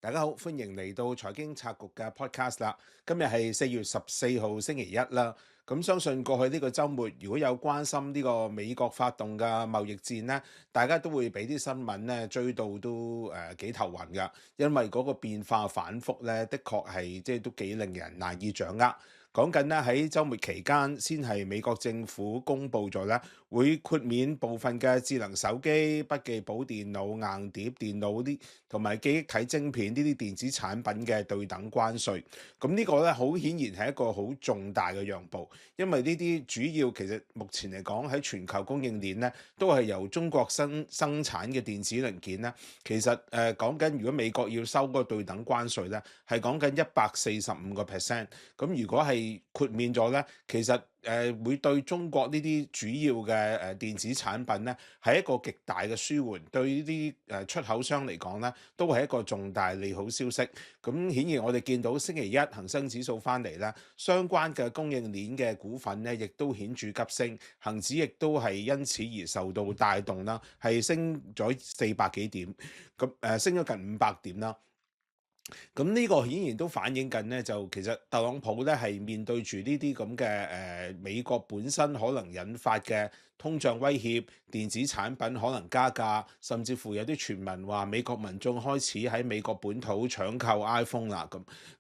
大家好，歡迎嚟到財經策局嘅 podcast 啦。今日係4月14號星期一啦。咁相信過去呢個週末，如果有關心呢個美國發動嘅貿易戰呢，大家都會俾啲新聞呢追到都幾頭暈㗎，因為嗰個變化反覆呢，的確係都幾令人難以掌握。講緊咧喺週末期間，先係美國政府公布咗咧，會豁免部分嘅智能手機、筆記簿電腦、硬碟電腦啲同埋記憶體晶片呢啲電子產品嘅對等關稅。咁呢個咧好顯然係一個好重大嘅讓步，因為呢啲主要其實目前嚟講喺全球供應鏈咧，都係由中國生產嘅電子零件咧。其實講緊如果美國要收嗰個對等關稅咧，係講緊145%。咁如果係豁免咗咧，其實會對中國呢啲主要嘅電子產品咧，係一個極大嘅舒緩，對呢啲出口商嚟講咧，都係一個重大利好消息。咁顯然我哋見到星期一恒生指數翻嚟啦，相關嘅供應鏈嘅股份咧，亦都顯著急升，恒指亦都係因此而受到帶動啦，係升咗400幾點，咁升咗近500點啦。咁呢個顯然都反映緊咧，就其實特朗普咧係面對住呢啲咁嘅美國本身可能引發嘅通脹威脅，電子產品可能加價，甚至乎有啲傳聞話美國民眾開始喺美國本土搶購 iPhone 啦。咁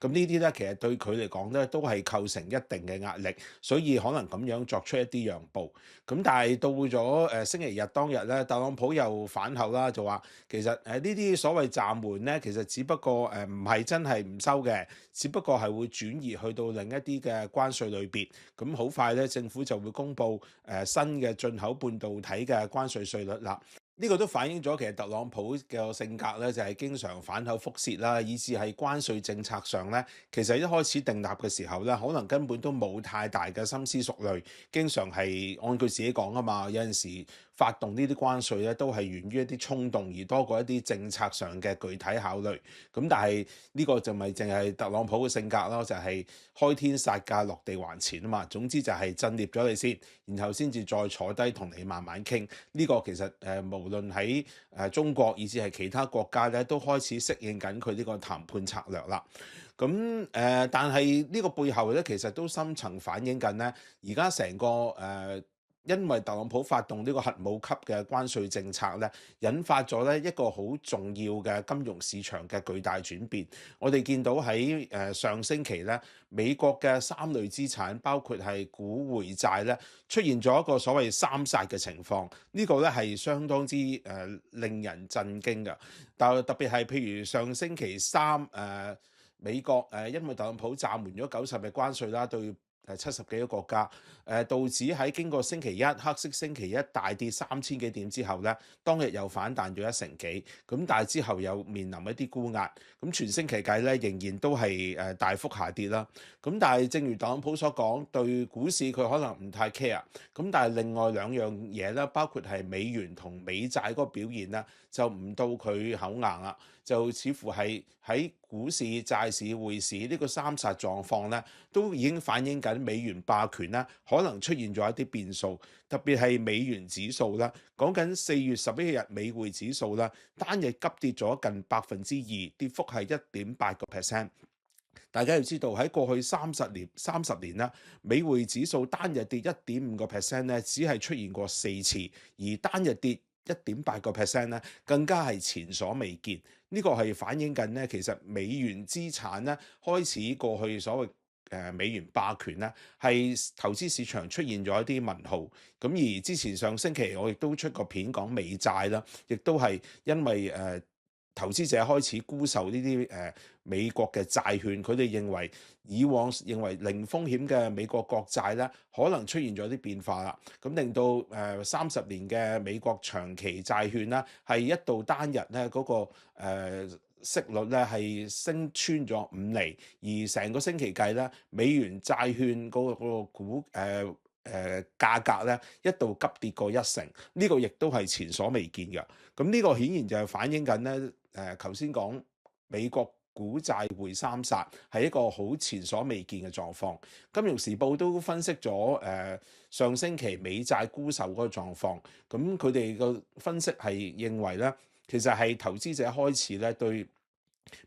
呢啲咧其實對佢嚟講咧都係構成一定嘅壓力，所以可能咁樣作出一啲讓步。咁但係到咗星期日當日咧，特朗普又反口啦，就話其實呢啲所謂暫緩咧，其實只不過唔係真係唔收嘅，只不過係會轉移去到另一啲嘅關稅類別。咁好快咧，政府就會公布新嘅進口半導體嘅關稅稅率啦。呢個都反映咗其實特朗普嘅性格咧，就係經常反口覆舌啦，以至係關稅政策上咧，其實一開始訂立嘅時候咧，可能根本都冇太大嘅深思熟慮，經常係按佢自己講啊嘛，有陣時發動呢啲關稅咧，都係源於一啲衝動，而多過一啲政策上嘅具體考慮。咁但係呢個就咪淨係特朗普嘅性格咯，就係開天殺價落地還錢啊嘛。總之就係震懾咗你先，然後先至再坐低同你慢慢傾。呢個其實無論喺中國以至係其他國家咧，都開始適應緊佢呢個談判策略啦。咁但係呢個背後咧，其實都深層反映緊咧，而家成個因為特朗普發動呢個核武級嘅關稅政策咧，引發咗咧一個好重要嘅金融市場嘅巨大轉變。我哋見到喺上星期咧，美國嘅3類資產，包括係股匯債咧，出現咗一個所謂三殺嘅情況。呢個咧係相當之令人震驚嘅。但特別係譬如上星期三美國因為特朗普暫緩咗90日關稅啦，對70幾個國家，道指喺經過星期一黑色星期一大跌3000幾點之後咧，當日又反彈咗1成幾，咁但係之後又面臨一啲沽壓，咁全星期計咧仍然都係大幅下跌啦。咁但係正如特朗普所講，對股市佢可能唔太 care，咁但係另外兩樣嘢咧，包括係美元同美債嗰個表現咧，就唔到佢口硬啦，就似乎係喺股市、債市、匯市呢個三殺狀況咧，都已經反映緊美元霸權咧，可能出現咗一啲變數，特別係美元指數啦，講緊4月11日美匯指數啦，單日急跌咗近2%，跌幅係1.8%。大家要知道喺過去30年啦，美匯指數單日跌1.5%咧，只係出現過4次，而單日跌1.8%咧，更加係前所未見。呢個係反映緊咧，其實美元資產咧開始過去所謂美元霸權咧，係投資市場出現咗一啲問號。咁而之前上星期我亦都出過片講美債啦，亦都係因為投資者開始沽售呢啲美國嘅債券，佢哋認為以往認為零風險嘅美國國債咧，可能出現咗啲變化啦，咁令到30年嘅美國長期債券啦，係一度單日咧嗰個息率咧係升穿咗5厘，而成個星期計咧，美元債券嗰個股價格咧一度急跌過1成，呢個亦都係前所未見嘅。咁呢個顯然就係反映緊咧頭先講美國股債匯三殺係一個好前所未見嘅狀況。金融時報都分析咗上星期美債沽售嗰個狀況，咁佢哋個分析係認為咧，其實係投資者開始咧對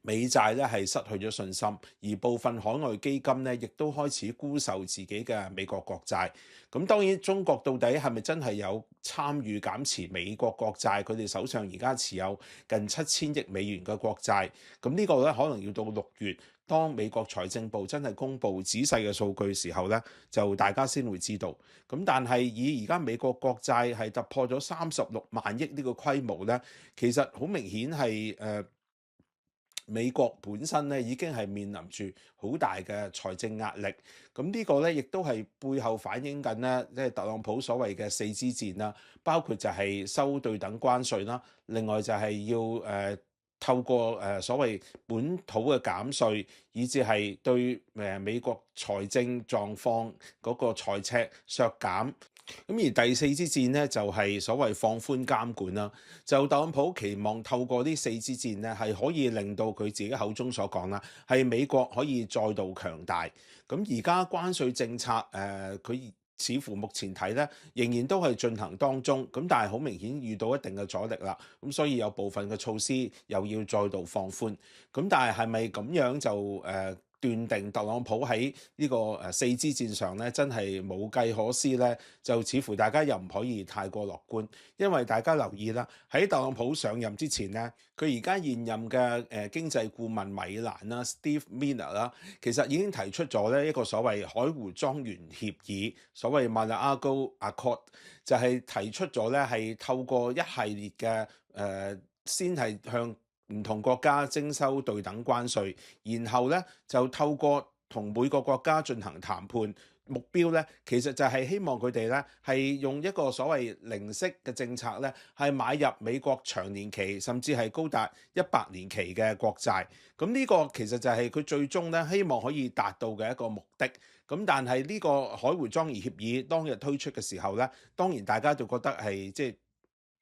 美債咧係失去咗信心，而部分海外基金咧亦都開始沽售自己嘅美國國債。咁當然中國到底係咪真係有參與減持美國國債？佢哋手上而家持有近7000億美元嘅國債。咁呢個咧可能要到6月，當美國財政部真係公布仔細嘅數據時候咧，就大家先會知道。咁但係以而家美國國債係突破咗36萬億呢個規模咧，其實好明顯係美國本身咧已經係面臨住好大嘅財政壓力，咁呢個咧亦都係背後反映緊咧，即係特朗普所謂嘅四支箭啦，包括就係收對等關稅啦，另外就係要透過所謂本土嘅減稅，以至係對美國財政狀況嗰個財赤削減。咁而第四支箭咧就係所謂放寬監管啦，就特朗普期望透過呢四支箭咧係可以令到佢自己口中所講啦，係美國可以再度強大。咁而家關稅政策佢似乎目前睇咧仍然都係進行當中，咁但係好明顯遇到一定嘅阻力啦，咁所以有部分嘅措施又要再度放寬。咁但係係咪咁樣就斷定特朗普喺呢個四支箭上咧，真係冇計可施咧，就似乎大家又唔可以太過樂觀，因為大家留意啦，喺特朗普上任之前咧，佢而家現任嘅經濟顧問米蘭啦，Steve Miller 啦，其實已經提出咗咧一個所謂海湖莊園協議，所謂 Mar-a-Lago Accord，就係提出咗咧係透過一系列嘅先係向唔同國家徵收對等關稅，然後咧就透過同每個國家進行談判，目標咧其實就係希望佢哋咧係用一個所謂零息嘅政策咧，係買入美國長年期甚至係高達100年期嘅國債。咁呢個其實就係佢最終咧希望可以達到嘅一個目的。咁但係呢個海湖莊園協議當日推出嘅時候咧，當然大家就覺得係即係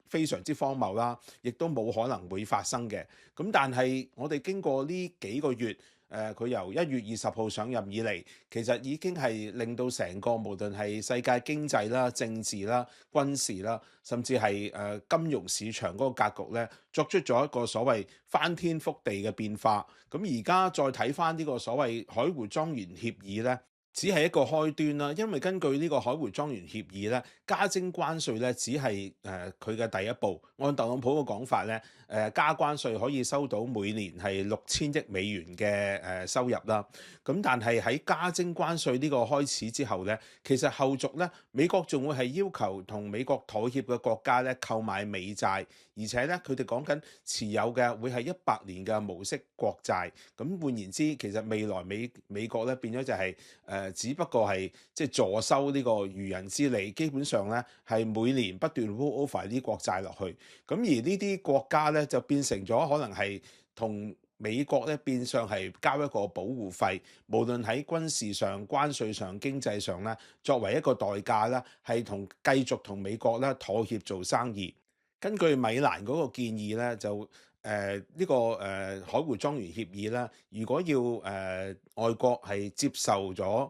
非常之荒謬啦，亦都冇可能會發生嘅。咁但係我哋經過呢幾個月，佢由1月20號上任以嚟，其實已經係令到成個無論係世界經濟啦、政治啦、軍事啦，甚至係金融市場嗰個格局咧，作出咗一個所謂翻天覆地嘅變化。咁而家再睇翻呢個所謂海湖莊園協議咧，只係一個開端啦，因為根據呢個海湖莊園協議咧，加徵關稅咧只係佢嘅第一步。按特朗普嘅講法咧，加關稅可以收到每年係6000億美元嘅收入啦。咁但係喺加徵關稅呢個開始之後咧，其實後續咧美國仲會係要求同美國妥協嘅國家咧購買美債，而且咧佢哋講緊持有嘅會係100年嘅無息國債。咁換言之，其實未來美國咧變咗就係只不過係即係坐收呢個漁人之利，基本上咧係每年不斷 roll over 呢啲國債落去。咁而呢啲國家咧就變成咗可能係同美國咧變相係交一個保護費，無論喺軍事上、關稅上、經濟上咧，作為一個代價咧，係繼續同美國咧妥協做生意。根據米蘭嗰個建議咧，就呢個海湖莊園協議咧，如果要外國係接受咗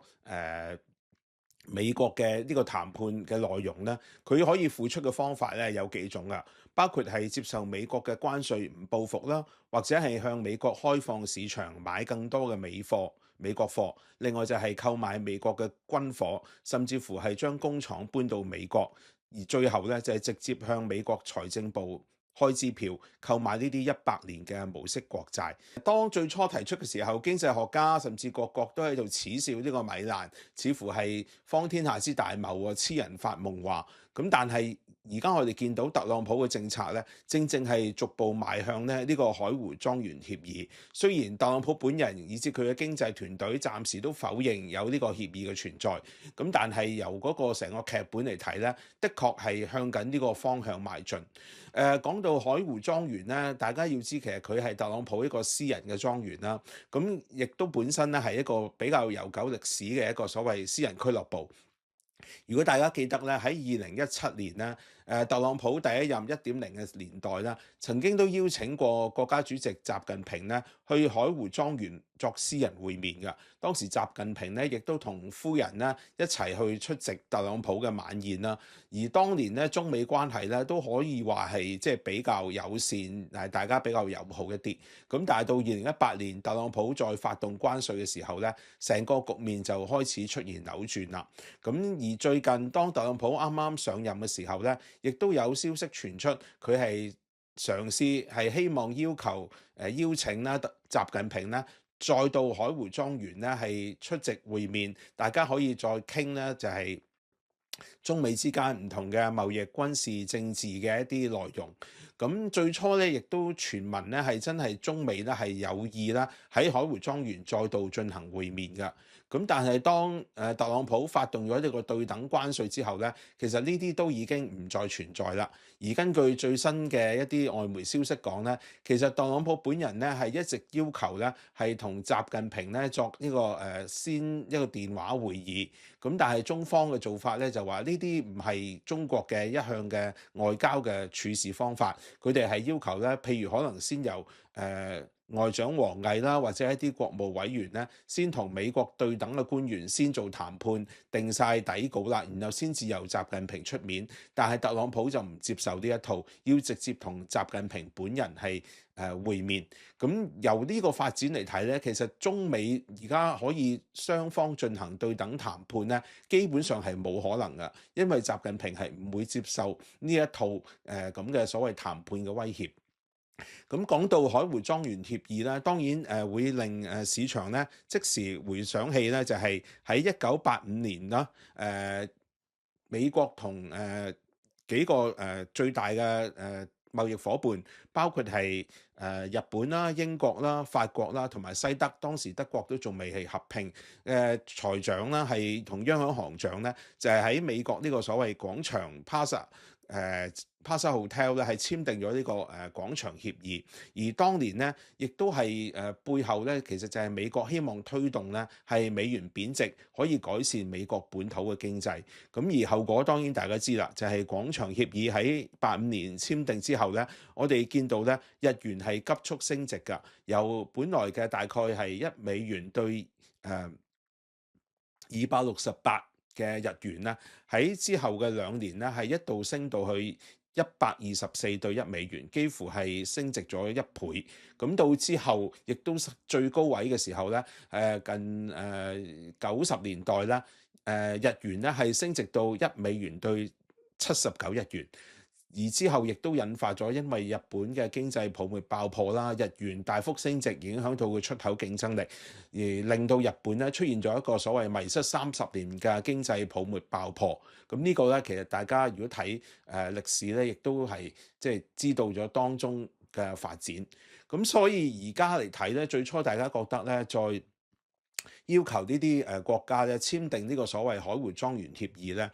美國嘅呢個談判嘅內容咧，佢可以付出嘅方法咧有幾種啊，包括係接受美國嘅關稅唔報復啦，或者係向美國開放市場買更多嘅美國貨，另外就係購買美國嘅軍火，甚至乎係將工廠搬到美國，而最後咧就係直接向美國財政部開支票購買呢啲100年嘅無息國債。當最初提出嘅時候，經濟學家甚至各國都喺度恥笑呢個米蘭，似乎係方天下之大謬啊，痴人發夢話。咁但係而家我哋見到特朗普嘅政策咧，正正係逐步邁向咧呢個海湖莊園協議。雖然特朗普本人以至佢嘅經濟團隊暫時都否認有呢個協議嘅存在，咁但係由嗰個成個劇本嚟睇咧，的確係向緊呢個方向邁進。講到海湖莊園咧，大家要知其實佢係特朗普一個私人嘅莊園啦，咁亦都本身咧係一個比較悠久歷史嘅一個所謂私人俱樂部。如果大家記得咧，喺2017年咧，特朗普第一任1.0嘅年代啦，曾經都邀請過國家主席習近平咧去海湖莊園作私人會面㗎。當時習近平咧亦都同夫人咧一齊去出席特朗普嘅晚宴啦。而當年咧中美關係咧都可以話係即係比較友善，大家比較友好一啲。咁但係到2018年特朗普再發動關稅嘅時候咧，成個局面就開始出現扭轉啦。咁而最近當特朗普啱啱上任嘅時候咧，亦都有消息傳出佢係嘗試係希望要求邀請啦習近平咧再到海湖莊園咧係出席會面，大家可以再傾咧就係中美之間唔同嘅貿易、軍事、政治嘅一啲內容。咁最初咧，亦都傳聞咧係真係中美咧係有意啦喺海湖莊園再度進行會面㗎。咁但係當特朗普發動咗呢個對等關稅之後咧，其實呢啲都已經唔再存在啦。而根據最新嘅一啲外媒消息講咧，其實特朗普本人咧係一直要求咧係同習近平咧作呢個先一個電話會議。咁但係中方嘅做法咧就話呢啲唔係中國嘅一向嘅外交嘅處事方法，佢哋係要求咧，譬如可能先由外長王毅啦，或者一啲國務委員咧，先同美國對等嘅官員先做談判，定晒底稿啦，然後先至由習近平出面。但係特朗普就唔接受呢一套，要直接同習近平本人係會面。咁由呢個發展嚟睇咧，其實中美而家可以雙方進行對等談判咧，基本上係冇可能㗎，因為習近平係唔會接受呢一套咁嘅所謂談判嘅威脅。咁講到海湖莊園協議啦，當然會令市場咧即時回想起咧，就係喺1985年啦，美國同幾個最大嘅貿易伙伴，包括係日本啦、英國啦、法國啦同埋西德，當時德國都仲未係合併。財長啦係同央行行長咧，就係喺美國呢個所謂廣場 Plaza Hotel 咧係簽訂咗呢個廣場協議，而當年咧亦都係背後咧其實就係美國希望推動咧係美元貶值，可以改善美國本土嘅經濟。咁而後果當然大家知啦，就係廣場協議喺85年簽訂之後咧，我哋見到咧日元係急速升值㗎，由本來嘅大概係$1對268嘅日元咧，喺之後嘅2年咧係一度升到去124對$1，幾乎係升值咗1倍。咁到之後，亦都最高位嘅時候咧，近90年代啦，日元咧係升值到$1對79日元。而之後亦都引發咗，因為日本嘅經濟泡沫爆破啦，日元大幅升值，影響到佢出口競爭力，而令到日本咧出現咗一個所謂迷失30年嘅經濟泡沫爆破。咁呢個咧，其實大家如果睇歷史咧，亦都係即係知道咗當中嘅發展。咁所以而家嚟睇咧，最初大家覺得咧，再要求呢啲國家咧簽訂呢個所謂海湖莊園協議咧，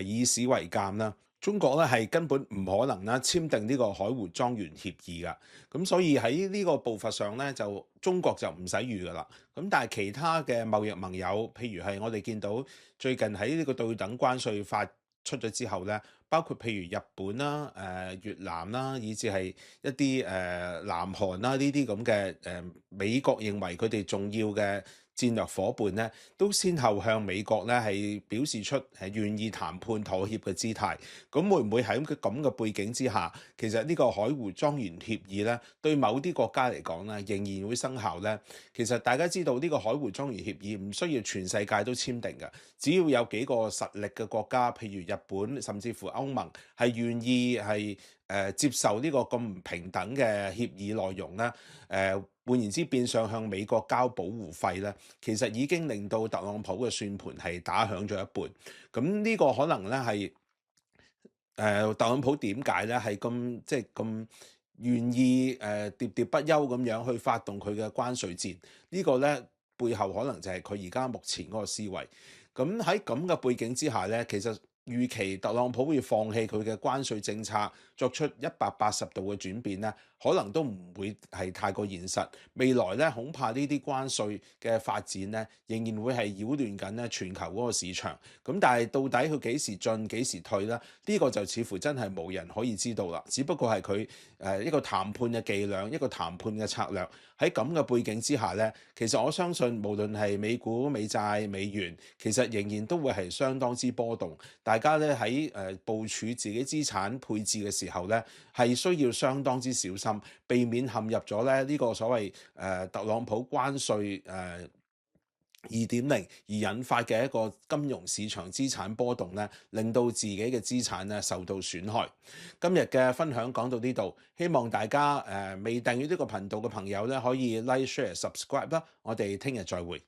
以史為鑑啦。中國咧係根本唔可能啦簽訂呢個海湖莊園協議㗎，咁所以喺呢個步伐上咧就中國就唔使預㗎啦。咁但係其他嘅貿易盟友，譬如係我哋見到最近喺呢個對等關稅法出咗之後咧，包括譬如日本啦、越南啦，以至係一啲南韓啦呢啲咁嘅美國認為佢哋重要嘅戰略伙伴咧，都先後向美國咧係表示出係願意談判妥協嘅姿態。咁會唔會喺咁嘅背景之下，其實呢個海湖莊園協議咧，對某啲國家嚟講咧，仍然會生效咧？其實大家知道呢個海湖莊園協議唔需要全世界都簽訂嘅，只要有幾個實力嘅國家，譬如日本，甚至乎歐盟，係願意係接受呢個咁唔平等嘅協議內容咧，換言之，變相向美國交保護費咧，其實已經令到特朗普嘅算盤係打響咗一半。咁呢個可能咧係特朗普點解咧係咁即係咁願意喋喋不休咁樣去發動佢嘅關稅戰？呢個咧背後可能就係佢而家目前嗰個思維。咁喺咁嘅背景之下咧，其實預期特朗普會放棄佢嘅關稅政策，作出180度嘅轉變咧，可能都唔會係太過現實。未來咧，恐怕呢啲關稅嘅發展咧，仍然會係擾亂緊咧全球嗰個市場。咁但係到底佢幾時進幾時退咧？呢個就似乎真係無人可以知道啦。只不過係佢一個談判嘅伎倆，一個談判嘅策略。喺咁嘅背景之下咧，其實我相信無論係美股、美債、美元，其實仍然都會係相當之波動。大家咧喺部署自己資產配置嘅時候咧，係需要相當之小心，避免陷入咗咧呢個所謂特朗普關稅2.0而引發嘅一個金融市場資產波動咧，令到自己嘅資產咧受到損害。今日嘅分享講到呢度，希望大家未訂閱呢個頻道嘅朋友咧，可以 like、share、subscribe 啦。我哋聽日再會。